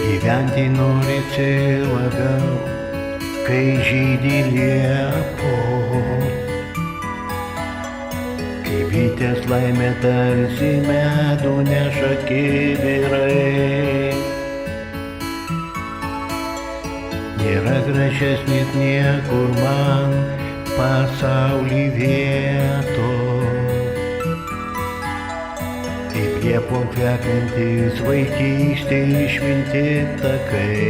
Gyventi norisi labiau, kai žydi liepos. Kai bitės laimė tarsi medų neša kibirai. Nėra gražesnės niekur man pasaulį vietos. Kaip liepom kvepiantys vaikystė išminti takai.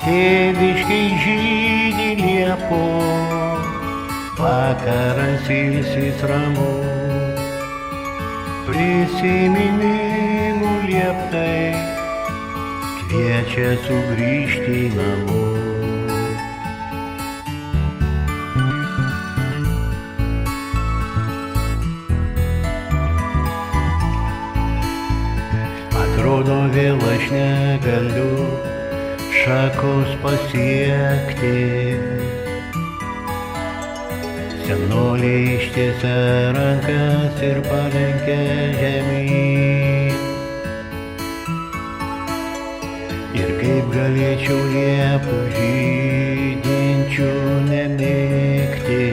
Tėviškai žydi liepos, vakaras ilsis ramus. Prisiminimų lieptai kviečia sugrįžti namo. Atrodo vėl aš negaliu šakos pasiekti. Senolė ištiesia rankas ir palenkia žemyn. Ir kaip galėčiau liepų žydinčių nemėgti.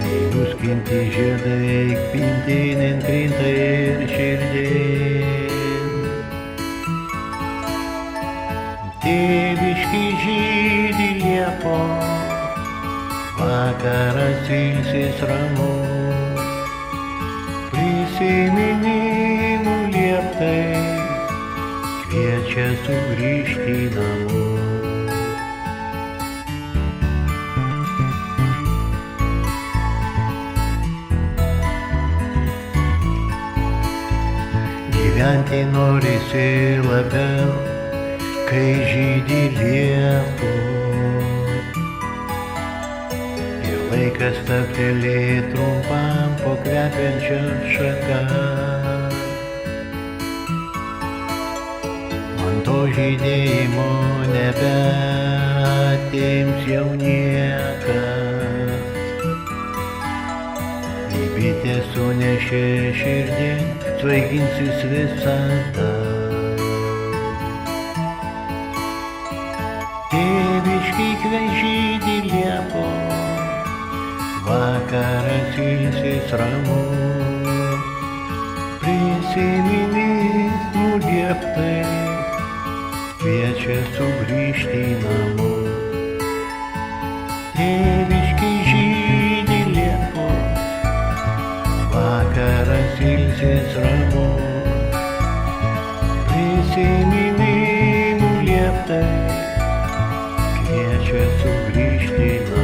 Nei nuskinti žiedai pintinin krinta ir širdin. Tėviškai žydi liepos, vakaras ilsis ramus. Prisiminimų lieptai kviečia sugrįžti namo. Gyventi norisi labiau, kai žydi liepos. Ir laikas stabtelėti trumpam po kvepiančią šaką. Man to žydėjimo nebeatims jau niekas. Į bitę sunešė širdin, svaiginsis visada. Tėviškai žydi liepos, vakaras ilsis ramus. Prisiminimų lieptai kviečia sugrįžti namo. Tėviškai žydi liepos, vakaras ilsis ramus. Prisiminimų lieptai kviečia sugrįžti namo.